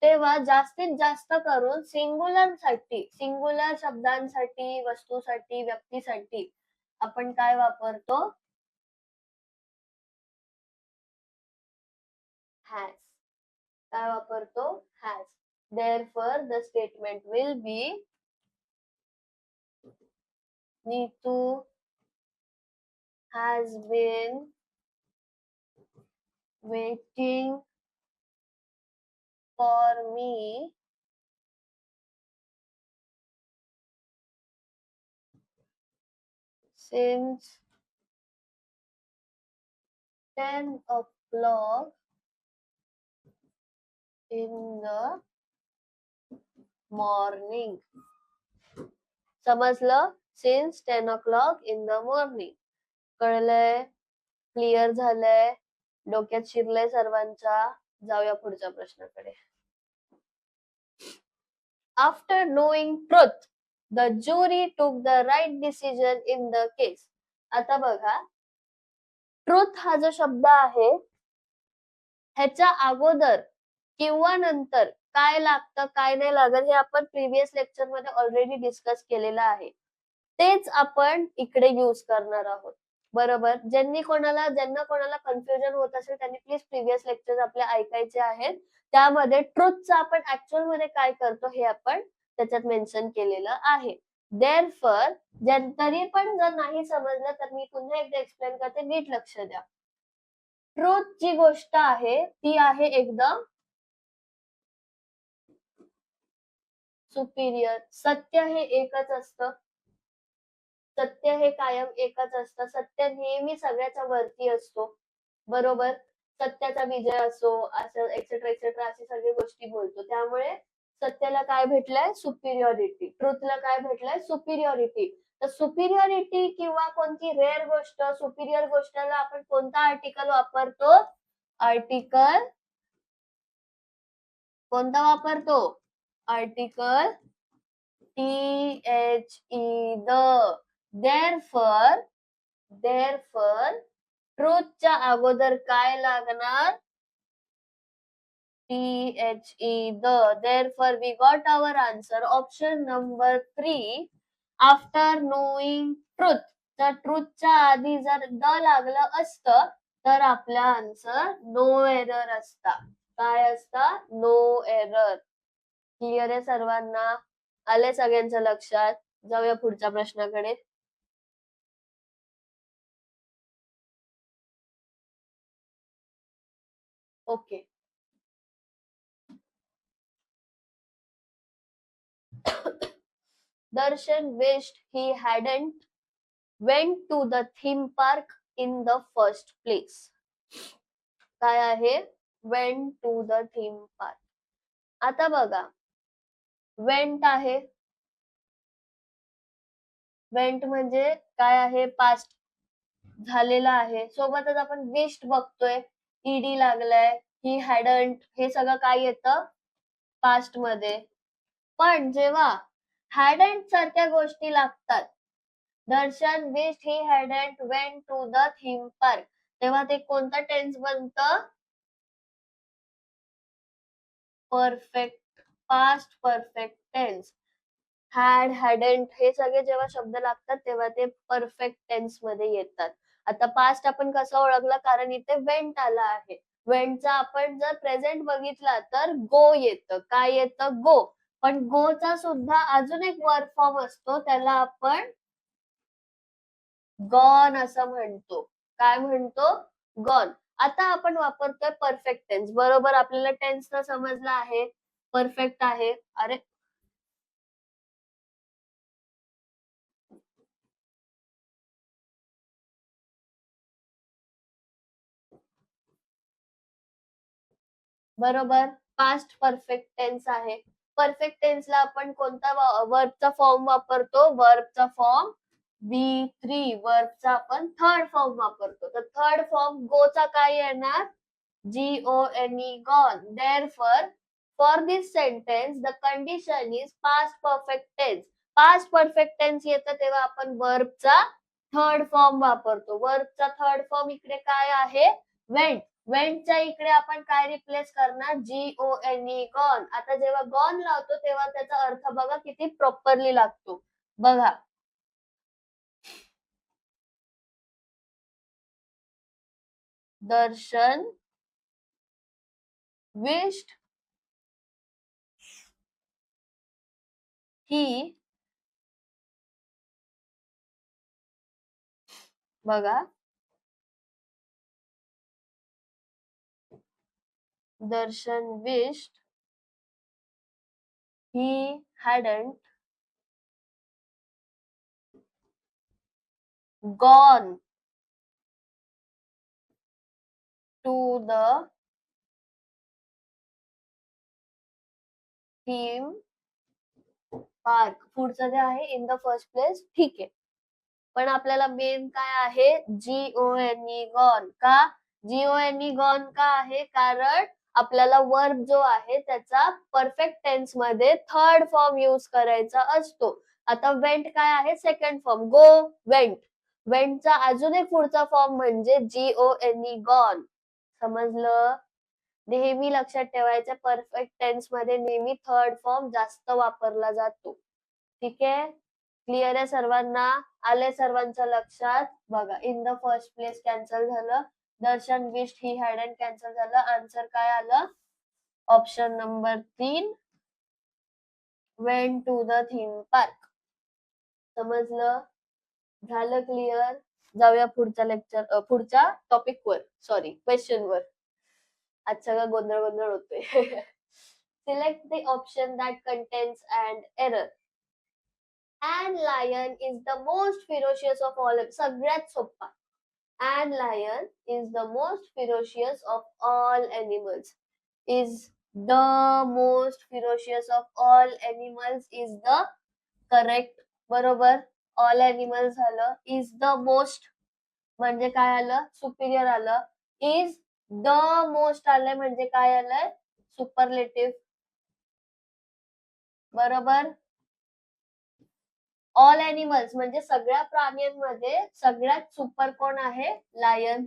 तेव्हा जास्तीत जास्त करून सिंगुलर साठी, सिंगुलर शब्दांसाठी, वस्तूसाठी, व्यक्तीसाठी आपण काय वापरतो, हॅज. काय वापरतो, has. Therefore the statement will be, Neetu has been waiting for me since 10 o'clock in the morning. समजलं, since 10 o'clock in the morning. कळलंय, क्लिअर झालंय, डोक्यात शिरलंय सर्वांच्या. जाऊया पुढच्या प्रश्नाकडे. After knowing truth the jury took the right decision in the case. आता बघा, ट्रुथ हा जो शब्द आहे ह्याच्या अगोदर किंवा नंतर काय लागतं, काय नाही लागत, हे आपण प्रिव्हियस लेक्चर मध्ये ऑलरेडी डिस्कस केलेलं आहे. तेच आपण इकडे यूज करणार आहोत, बरोबर. ज्यांना कोणाला कन्फ्युजन होत असेल त्यांनी प्लीज प्रिव्हियस लेक्चर आपले ऐकायचे आहेत. त्यामध्ये ट्रुथचं आपण ऍक्च्युअल मध्ये काय करतो हे आपण त्याच्यात मेन्शन केलेलं आहे. देअरफॉर तरी पण जर नाही समजलं तर मी पुन्हा एकदा एक्सप्लेन करते, नीट लक्ष द्या. ट्रुथ जी गोष्ट आहे ती आहे एकदम सुपिरियर. सत्य हे एकच असतं, सत्य हे कायम एकच असतं. सत्य नेहमी सगळ्याच्या वरती असतो. बरोबर? सत्याचा विजय असो, असं एक्सेट्रा एक्सेट्रा अशी सगळी गोष्टी बोलतो. त्यामुळे सत्याला काय भेटलंय? सुपिरियॉरिटी. ट्रुथला काय भेटलंय? सुपिरियॉरिटी. तर सुपिरियॉरिटी किंवा कोणती रेअर गोष्ट, सुपिरियर गोष्टला आपण कोणता आर्टिकल वापरतो? आर्टिकल कोणता वापरतो? Article THE the. देअरफॉर ट्रूथच्या अगोदर काय लागणार? THE Therefore we got our answer option number 3 after knowing truth. तर ट्रूथच्या आधी जर द लागलं असतं तर आपला आन्सर नो एरर असता. काय असता? No error. क्लिअर आहे सर्वांना? आले सगळ्यांच्या लक्षात? जाऊया पुढच्या प्रश्नाकडे. Okay. Darshan wished he hadn't went to the theme park in the first place. काय आहे? Went to the theme park. आता बघा, went आहे. went म्हणजे काय आहे? पास्ट झालेला आहे. सोबतच आपण wished बघतोय. ed लागलाय. he hadn't हे सगळं काय येतं? पास्ट मध्ये. पण जेव्हा hadn't सारख्या गोष्टी लागतात, दर्शन wished he hadn't went to the theme park, तेव्हा ते कोणतं टेन्स बनतं? Perfect, past perfect tense. had, hadn't हे सगळे जेव्हा शब्द लागतात तेव्हा ते परफेक्ट टेन्स मध्ये येतात. आता पास्ट आपण कसं ओळखलं? कारण इथे वेंट आला आहे. वेंटचा आपण जर प्रेझेंट बघितला तर गो येतं. काय येतं? गो. पण गोचा सुद्धा अजून एक वर्क फॉर्म असतो, त्याला आपण गॉन असं म्हणतो. काय म्हणतो? गॉन. आता आपण वापरतोय परफेक्ट टेन्स. बरोबर, आपल्याला टेन्स तर समजला आहे. परफेक्ट आहे. अरे बरोबर, पास्ट परफेक्ट टेन्स आहे. परफेक्ट टेन्सला आपण कोणता वर्बचा फॉर्म वापरतो? वर्बचा फॉर्म B3. वर्बचा आपण थर्ड फॉर्म वापरतो. तर थर्ड फॉर्म गोचा काय येणार? GONE, gone. Therefore, for this sentence, the condition is past perfect tense. Past perfect tense येतं तेव्हा आपण वर्बचा थर्ड फॉर्म वापरतो. वर्बचा थर्ड फॉर्म इकडे काय आहे? वेंट. वेंटच्या इकडे आपण काय रिप्लेस करणार? GONE, gone. आता जेव्हा गॉन लावतो तेव्हा त्याचा अर्थ बघा किती प्रॉपरली लागतो. बघा, दर्शन wished he, बघा, दर्शन wished he hadn't gone to the theme park. पुढचं जे आहे इन द फर्स्ट प्लेस, ठीक आहे. पण आपल्याला मेन काय आहे? GONE, gone. का? GONE, गॉन का आहे? कारण आपल्याला वर्ब जो आहे त्याचा परफेक्ट टेन्स मध्ये थर्ड फॉर्म यूज करायचा असतो. आता वेंट काय आहे? Second form. Go, went. वेंटचा अजून एक पुढचा फॉर्म म्हणजे GONE, गॉन. समजलं? नेहमी लक्षात ठेवायचं, परफेक्ट टेन्स मध्ये नेहमी थर्ड फॉर्म जास्त वापरला जातो. ठीक आहे? क्लिअर आहे सर्वांना? आले सर्वांच्या लक्षात? बघा, in the first place cancel झालं. Darshan wished he hadn't cancel झालं. आन्सर काय आलं? Option number 3, went to the theme park. समजलं? झालं क्लिअर? जाऊया पुढच्या लेक्चर, पुढच्या टॉपिक वर, सॉरी क्वेश्चन वर. आज सगळं गोंधळ गोंधळ होतोय. Select the option that contains and error. And lion is the most ferocious of all. सगळ्यात सोपा. And lion is the most ferocious of all animals. Is the most ferocious of all animals is the correct. बरोबर. All animals झालं. Is the most म्हणजे काय आलं? Superior आलं. Is the most आलंय म्हणजे काय आलंय? सुपरलेटिव्ह. बरोबर. ऑल एनिमल्स म्हणजे सगळ्या प्राण्यांमध्ये सगळ्यात सुपर कोण आहे? लायन.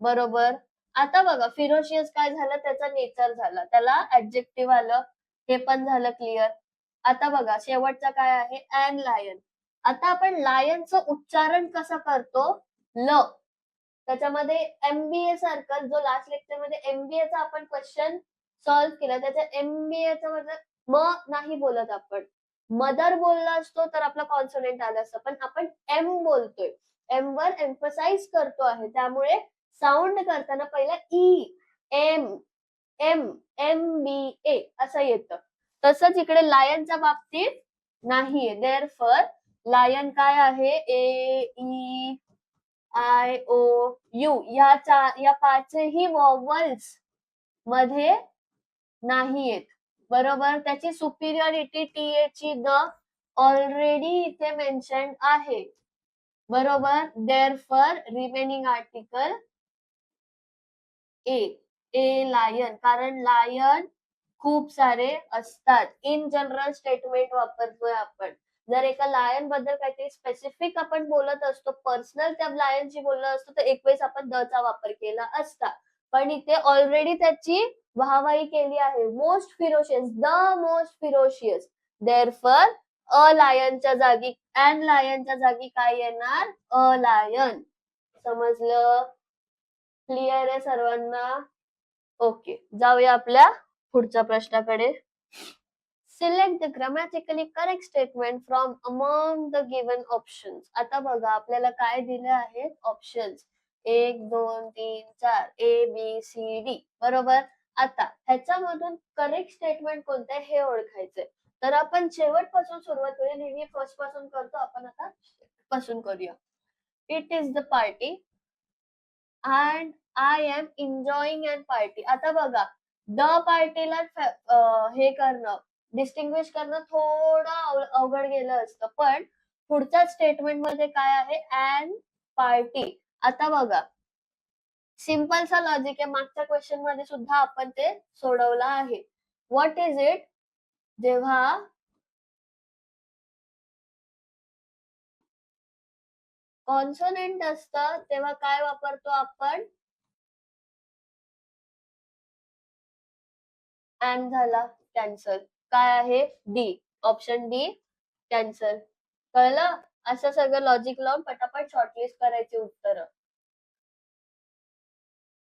बरोबर. आता बघा फिरोशियस काय झालं? त्याचा नेचर झाला. त्याला ऍडजेक्टिव्ह आलं. हे पण झालं क्लिअर. आता बघा शेवटचा काय आहे? And lion. आता आपण लायनचं उच्चारण कसं करतो? ल. त्याच्यामध्ये एमबीए सारखं जो लास्ट लेक्चर मध्ये एमबीएचा आपण क्वेश्चन सॉल्व्ह केला, त्याच्या एमबीएचा मतलब म नाही बोलत आपण. मदर बोलला असतो तर आपला कॉन्सोनंट आला असतं, पण आपण एम बोलतोय. एम वर एम्फसाइज करतो आहे, त्यामुळे साऊंड करताना पहिला ई, एम, एम, एम बी ए असं येतं. तसंच इकडे लायनच्या बाबतीत नाहीये. देअरफॉर लायन काय आहे? A, E, I, O, U या पाचही वॉवल्स मध्ये नाहीयेत. बरोबर. त्याची सुपिरियरिटी टी ची द ऑलरेडी इथे मेन्शन आहे. बरोबर. Therefore remaining article A. A lion. कारण लायन खूप सारे असतात. इन जनरल स्टेटमेंट वापरतोय आपण. जर एका लायन बद्दल काहीतरी स्पेसिफिक आपण बोलत असतो, पर्सनल त्या लायनशी बोललो असतो, तर एक वेळेस आपण द चा वापर केला असता. पण इथे ऑलरेडी त्याची वाहवाही केली आहे. Most ferocious, the most ferocious. Therefore a लायनच्या जागी अँड लायनच्या जागी काय येणार? A lion. समजलं? क्लिअर आहे सर्वांना? ओके. जाऊया आपल्या पुढच्या प्रश्नाकडे. Select the grammatically correct statement from among the given options. आता बघा आपल्याला काय दिले आहेत? Options 1, 2, 3, 4 A B C D. बरोबर. आता ह्याच्यामधून करेक्ट स्टेटमेंट कोणतं आहे हे ओळखायचंय. तर आपण शेवटपासून सुरुवात करूया. नेहमी फर्स्ट पासून करतो, आपण आता पासून करूया. It is the party and I am enjoying and party. आता बघा द पार्टीला हे करणं, डिस्टिंग्विश करणं थोडं अवघड गेलं असतं, पण पुढच्या स्टेटमेंट मध्ये काय आहे? And party. आता बघा सिंपल सा लॉजिक आहे. मागच्या क्वेश्चन मध्ये सुद्धा आपण ते सोडवलं आहे. What is it? जेव्हा कॉन्सोनंट असतं तेव्हा काय वापरतो आपण? अँड झाला कॅन्सल. काय आहे? डी. Option D cancel. कळलं? असं सगळं लॉजिक लावून पटापट शॉर्टलिस्ट करायची उत्तर.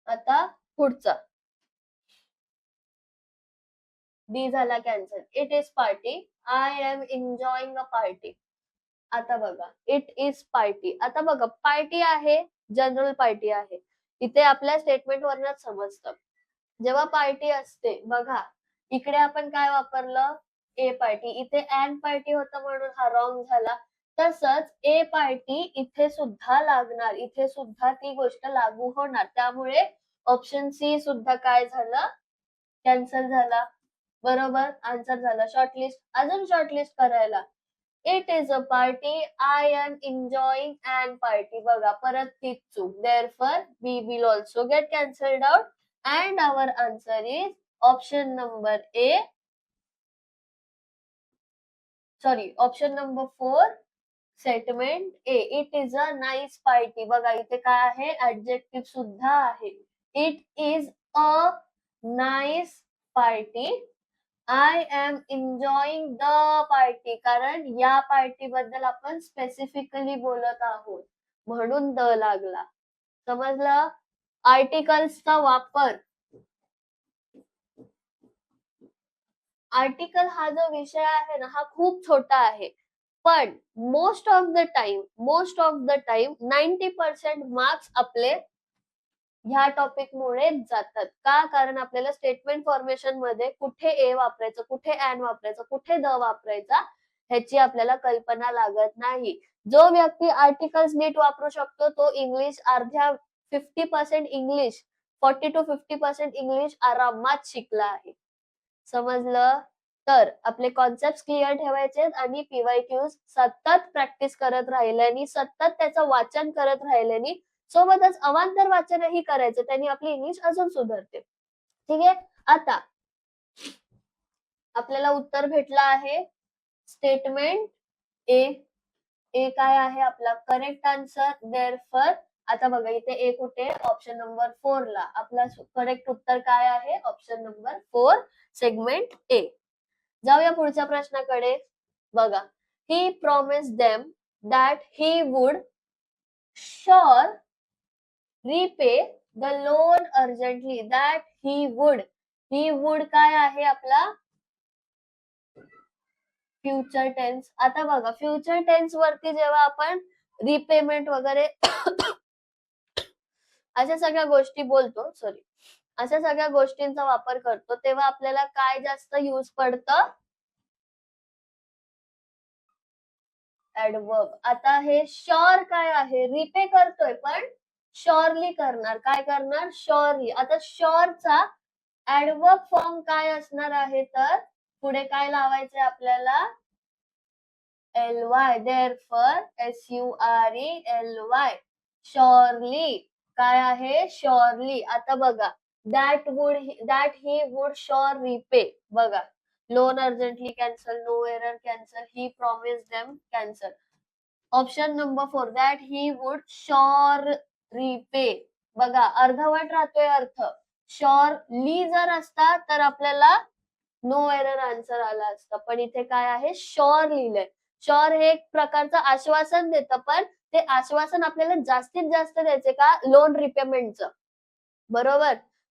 आता पुढचा डी झाला cancel. It is party. I am enjoying a party. आता बघा इट इज पार्टी. आता बघा पार्टी आहे, जनरल पार्टी आहे. इथे आपल्या स्टेटमेंट वरनच समजतं. जेव्हा पार्टी असते बघा इकडे आपण काय वापरलं? ए पार्टी. इथे अँड पार्टी होतं म्हणून हा रॉंग झाला. तसंच ए पार्टी इथे सुद्धा लागणार. इथे सुद्धा ती गोष्ट लागू होणार. त्यामुळे ऑप्शन सी सुद्धा काय झालं? कॅन्सल झाला. बरोबर. आन्सर झाला. शॉर्टलिस्ट. अजून शॉर्टलिस्ट करायला it is a party. I am enjoying and party. बघा परत तीच चूक. Therefore we will also get cancelled out and our answer is option number A. Sorry, option number 4 statement A. It is a nice party. बघा इथे काय आहे? adjective सुद्धा आहे. It is a nice party. I am enjoying the party. कारण या party बद्दल आपण स्पेसिफिकली बोलत आहोत म्हणून द लागला. समजलं? आर्टिकल्सचा वापर. आर्टिकल हा जो विषय आहे ना हा खूप छोटा आहे, पण most of the time 90% marks आपले ह्या टॉपिक मुळे जातात. का? कारण आपल्याला स्टेटमेंट फॉर्मेशन मध्ये कुठे ए वापरायचं, कुठे अँड वापरायचं, कुठे द वापरायचा ह्याची आपल्याला कल्पना लागत नाही. जो व्यक्ती आर्टिकल्स नीट वापरू शकतो तो इंग्लिश अर्ध्या 50% इंग्लिश 40 to 50% इंग्लिश आरामात शिकला आहे. समजलं? तर आपले कॉन्सेप्ट क्लिअर ठेवायचे आणि पीवायक्यूज सतत प्रॅक्टिस करत राहिल्याने, सतत त्याचं वाचन करत राहिल्याने, सोबतच अवांतर वाचनही करायचं. त्यांनी आपली इंग्लिश अजून सुधारते. ठीक आहे? आता आपल्याला उत्तर भेटलं आहे स्टेटमेंट ए. ए काय आहे आपला करेक्ट आन्सर. देअरफॉर आता बघा इथे ए कुठे ऑप्शन नंबर 4 ला. आपला करेक्ट उत्तर काय आहे ऑप्शन नंबर 4 सेगमेंट ए. जाऊया पुढच्या प्रश्नाकडे. बघा he promise them that he would sure repay the loan urgently. that he would काय आहे आपला फ्युचर टेन्स. आता बघा फ्युचर टेन्स वरती जेव्हा आपण रिपेमेंट वगैरे अशा सगळ्या गोष्टी बोलतो, सॉरी अशा सगळ्या गोष्टींचा वापर करतो तेव्हा आपल्याला काय जास्त यूज पडतं ऍडवर्ब. आता हे शुअर काय आहे रिपे करतोय पण शुअरली करणार. काय करणार शुअरली. आता शुअरचा ऍडवर्ब फॉर्म काय असणार आहे तर पुढे काय लावायचे आपल्याला ly. देअरफॉर SURELY शुअरली काय आहे शुअरली. आता बघा that he would sure repay. बघा loan urgently cancel, no error cancel, he promise them cancel. Option number 4 that he would sure repay. बघा अर्धवट राहतोय अर्थ. शुअरली जर असता तर आपल्याला नो एरर आन्सर आला असता, पण इथे काय आहे शुअर लिहिलंय. शुअर हे एक प्रकारचं आश्वासन देतं, पण ते आश्वासन आपल्याला जास्तीत जास्त द्यायचे का लोन रिपेमेंटचं. बरोबर.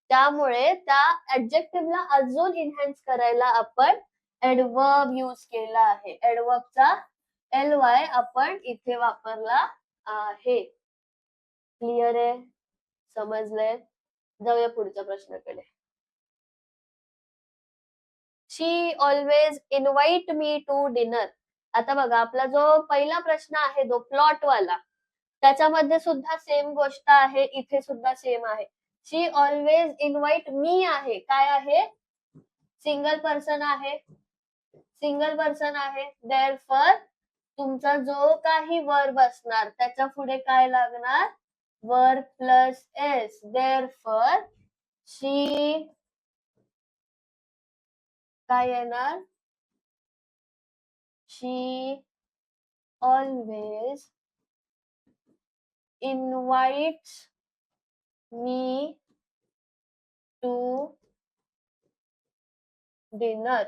त्यामुळे त्या ऍडजेक्टिव्हला अजून इन्हान्स करायला आपण ऍडवर्ब यूज केला आहे. ऍडवर्बचा ly आपण इथे वापरला आहे. क्लिअर आहे? समजलंय? जाऊया पुढच्या प्रश्नाकडे. She always invite me to dinner. आता बघा आपला जो पहिला प्रश्न आहे जो प्लॉट वाला त्याच्यामध्ये सुद्धा सेम गोष्ट आहे, इथे सुद्धा सेम आहे. शी ऑलवेज इन्व्हाइट मी आहे. काय आहे सिंगल पर्सन आहे. सिंगल पर्सन आहे. देअरफॉर तुमचा जो काही वर्ब असणार त्याच्या पुढे काय लागणार verb plus S. Therefore she काय येणार she always invites me to dinner.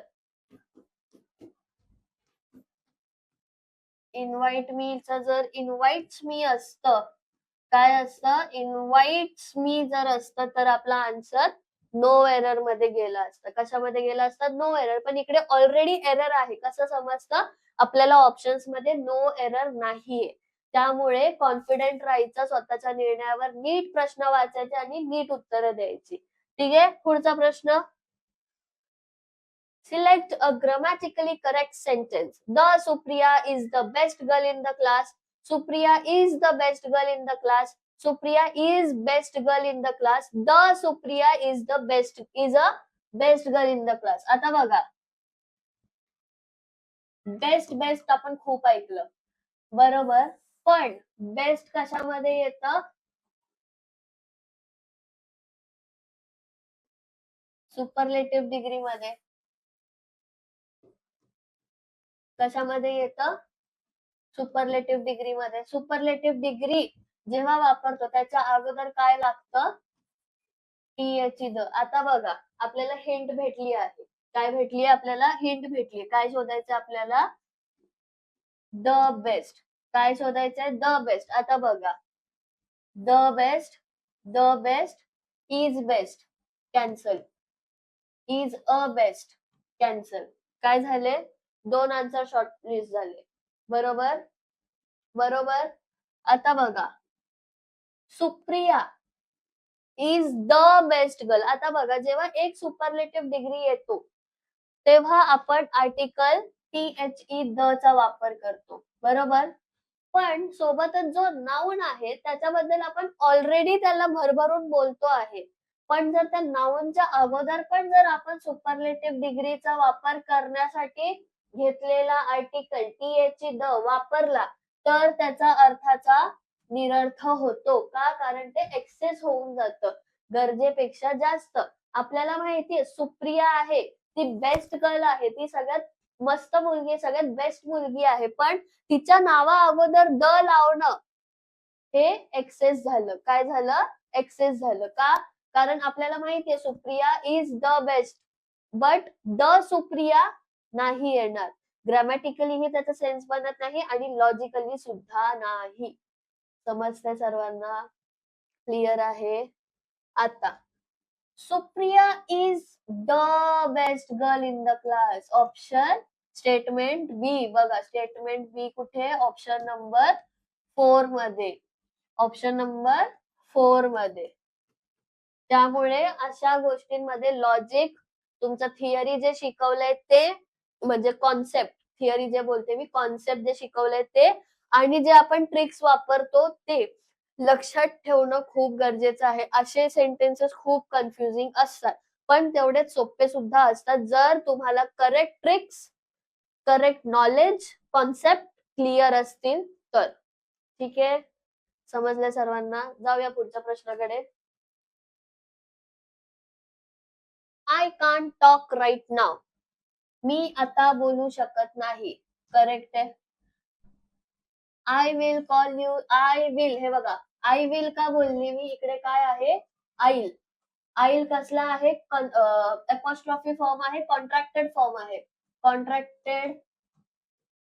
Invite मीचं जर इन्व्हाइट्स मी असतं काय असतं इन्व्हाइट्स मी जर असतं तर आपला आन्सर नो एरर मध्ये गेला असता. कशामध्ये गेला असता नो एरर. पण इकडे ऑलरेडी एरर आहे. कसं समजतं आपल्याला ऑप्शन्स मध्ये नो एरर नाहीये. त्यामुळे कॉन्फिडेंट राहायचं स्वतःच्या निर्णयावर. नीट प्रश्न वाचायचे आणि नीट उत्तरं द्यायची. ठीक आहे. पुढचा प्रश्न. Select a grammatically correct sentence. The Supriya is the best girl in the class. Supriya is the best girl in the class. Supriya is best girl in the class. The Supriya is a best girl in the class. आता बघा best आपण खूप ऐकलं बरोबर, पण best कशामध्ये येतं superlative degree मध्ये. कशामध्ये येतं सुपरलेटिव्ह डिग्री मध्ये. सुपरलेटिव्ह डिग्री जेव्हा वापरतो त्याच्या अगोदर काय लागतं टी द. आता बघा आपल्याला हिंट भेटली आहे. काय भेटली आपल्याला हिंट भेटली. काय शोधायचं आपल्याला द बेस्ट. काय शोधायचंय द बेस्ट. आता बघा the best is best cancel. Is a best cancel. काय झाले दोन आन्सर शॉर्ट लिस्ट झाले. बरोबर बरोबर. आता बघा Supriya is the best girl. आता बघा जेव्हा एक सुपरलेटिव्ह डिग्री येतो तेव्हा आपण आर्टिकल THE द चा वापर करतो, बरोबर. पण सोबतच जो नाउन आहे त्याच्याबद्दल आपण ऑलरेडी त्याला भरभरून बोलतो आहे. पण जर त्या नाउनच्या अगोदर पण जर आपण सुपरलेटिव्ह डिग्रीचा वापर करण्यासाठी घेतलेला आर्टिकल TH द वापरला तर त्याचा अर्थाचा निरर्थ होतो. का? कारण ते एक्सेस होऊन जातं गरजेपेक्षा जास्त. आपल्याला माहितीये सुप्रिया आहे, ती बेस्ट गर्ल आहे, ती सगळ्यात मस्त मुलगी, सगळ्यात बेस्ट मुलगी आहे. पण तिच्या नावा अगोदर द लावणं हे एक्सेस झालं. काय झालं? एक्सेस झालं. का? कारण आपल्याला माहितीये Supriya is the best, but the Supriya नाही येणार. ग्रॅमॅटिकलीही त्याचा सेन्स बनत नाही आणि लॉजिकली सुद्धा नाही. समजतंय सर्वांना? क्लिअर आहे? आता Supriya is the best girl in the class. Option statement B. बघा स्टेटमेंट बी कुठे? ऑप्शन नंबर 4 मध्ये. ऑप्शन नंबर 4 मध्ये. त्यामुळे अशा गोष्टींमध्ये लॉजिक, तुमचं थिअरी जे शिकवलंय ते, म्हणजे कॉन्सेप्ट, थिअरी जे बोलते मी, कॉन्सेप्ट जे शिकवलंय ते आणि जे आपण ट्रिक्स वापरतो ते लक्षात ठेवणं खूप गरजेचं आहे. असे सेंटेन्सेस खूप कन्फ्युजिंग असतात, पण तेवढेच सोपे सुद्धा असतात जर तुम्हाला correct tricks, correct knowledge, concept clear असतील तर. ठीक आहे, समजलं सर्वांना? जाऊया पुढच्या प्रश्नाकडे. आय कांट टॉक राईट नाव. मी आता बोलू शकत नाही. करेक्ट आहे. I will call you. I will, हे बघा आय विल का बोलली मी? इकडे काय आहे? आईल. आईल कसला आहे? अपॉस्ट्रॉफी फॉर्म आहे, कॉन्ट्रॅक्टेड फॉर्म आहे. Contracted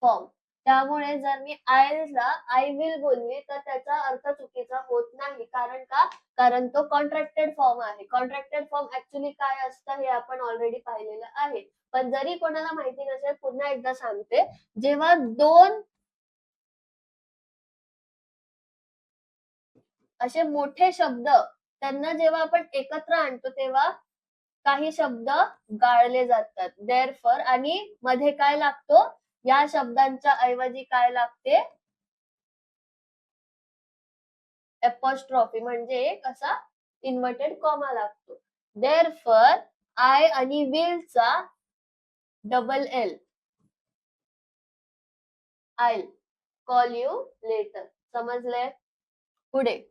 form. त्यामुळे जर मी आयला आय विल बोलली तर त्याचा अर्थ चुकीचा होत नाही. कारण का? कारण तो कॉन्ट्रॅक्टेड फॉर्म आहे. कॉन्ट्रॅक्टेड फॉर्म ऍक्च्युली काय असतं हे आपण ऑलरेडी पाहिलेलं आहे. पण जरी कोणाला माहिती नसेल, पुन्हा एकदा सांगते, जेव्हा दोन असे मोठे शब्द त्यांना जेव्हा आपण एकत्र आणतो तेव्हा काही शब्द गाळले जातात. देअरफॉर आणि मध्ये काय लागतो? या शब्दांच्या ऐवजी काय लागते? अपॉस्ट्रॉफी म्हणजे एक असा इन्व्हर्टेड कॉमा लागतो. देअरफॉर आय आणि विल चा double L. I call you later. समजलंय? पुढे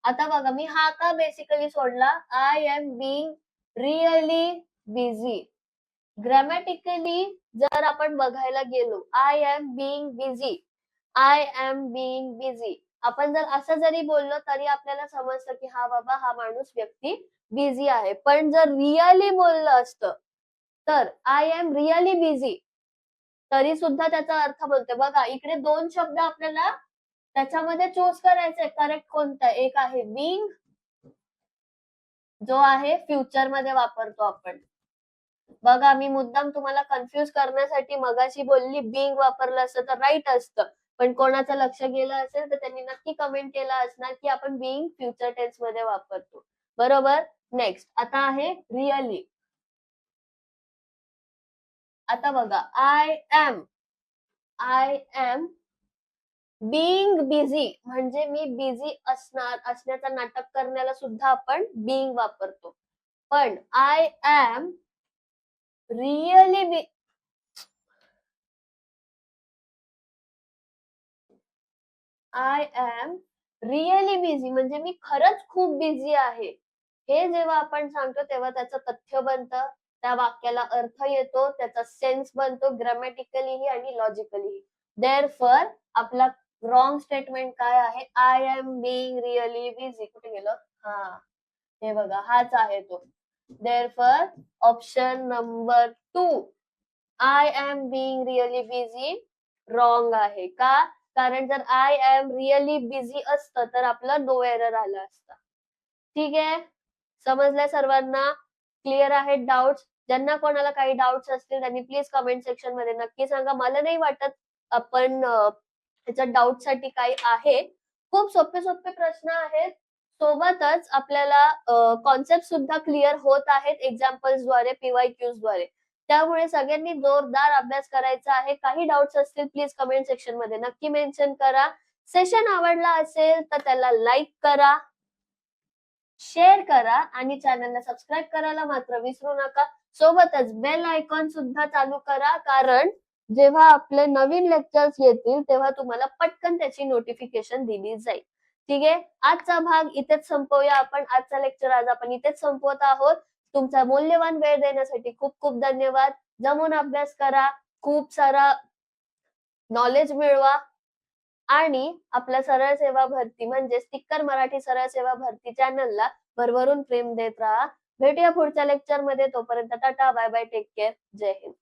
आता बघा, मी हा का बेसिकली सोडला? I am being really busy. Grammatically जर आपण बघायला गेलो, I am being busy, I am being busy, आपण जर असं जरी बोललो तरी आपल्याला समजतं की हा बाबा हा माणूस व्यक्ती बिझी आहे. पण जर रिअली बोललं असतं तर आय एम रिअली बिझी तरी सुद्धा त्याचा अर्थ बोलतोय. बघा इकडे दोन शब्द आपल्याला त्याच्यामध्ये चूज करायचंय. करेक्ट कोणता? एक आहे बीइंग, जो आहे फ्युचर मध्ये वापरतो आपण. बघा मी मुद्दाम तुम्हाला कन्फ्युज करण्यासाठी मगाशी बोलली बीइंग वापरलं असतं तर राईट असतं. पण कोणाचं लक्ष गेलं असेल तर त्यांनी नक्की कमेंट केलं असणार की आपण बीइंग फ्युचर टेन्स मध्ये वापरतो. बरोबर. नेक्स्ट आता आहे रिअली. आता बघा आय एम बीइंग बिझी म्हणजे मी बिझी असण्याचं नाटक करण्याला सुद्धा आपण बीइंग वापरतो. पण I am really I am really busy म्हणजे मी खरंच खूप बिझी आहे. हे जेव्हा आपण सांगतो तेव्हा त्याचं तथ्य बनतं, त्या वाक्याला अर्थ येतो, त्याचा सेन्स बनतो ग्रॅमॅटिकलीही आणि लॉजिकलीही. देअरफॉर आपला रॉंग स्टेटमेंट काय आहे? I am being really busy. कुठे गेलं? हा, हे बघा हाच आहे तो. Therefore option number 2 I am being really busy wrong आहे. का? कारण जर आय एम रिअली बिझी असतं तर आपलं नो एरर आलं असतं. ठीक आहे, समजलंय सर्वांना? क्लिअर आहेत डाऊट्स? ज्यांना कोणाला काही डाऊट्स असतील त्यांनी प्लीज कमेंट सेक्शन मध्ये नक्की सांगा. मला नाही वाटत आपण त्याच्या डाऊट साठी काही आहे. खूप सोपे सोपे प्रश्न आहेत. सोबतच आपल्याला कॉन्सेप्ट सुद्धा क्लिअर होत आहेत एक्झाम्पल्स द्वारे, पीवायक्यूज द्वारे. त्यामुळे सगळ्यांनी जोरदार अभ्यास करायचा आहे. काही डाउट्स असतील प्लीज कमेंट सेक्शन मध्ये नक्की मेन्शन करा. सेशन आवडला असेल तर त्याला लाईक करा, शेअर करा आणि चॅनलला सबस्क्राईब करायला मात्र विसरू नका. सोबतच बेल आयकॉन सुद्धा चालू करा, कारण जेव्हा आपले नवीन लेक्चर्स येतील तेव्हा तुम्हाला पटकन त्याची नोटिफिकेशन दिली जाईल. ठीक आहे, आजचा भाग इथेच संपवूया आपण. आजचा लेक्चर आज आपण इथेच संपवत आहोत. तुमचा मौल्यवान वेळ देण्यासाठी खूप खूप धन्यवाद. जमून अभ्यास करा, खूप सारा नॉलेज मिळवा आणि आपल्या सरळ सेवा भरती म्हणजे स्टिकर मराठी सरळ सेवा भरती चॅनलला भरभरून प्रेम देत राहा. भेटूया पुढच्या लेक्चर मध्ये. तोपर्यंत tata, bye bye, take care, Jai Hind.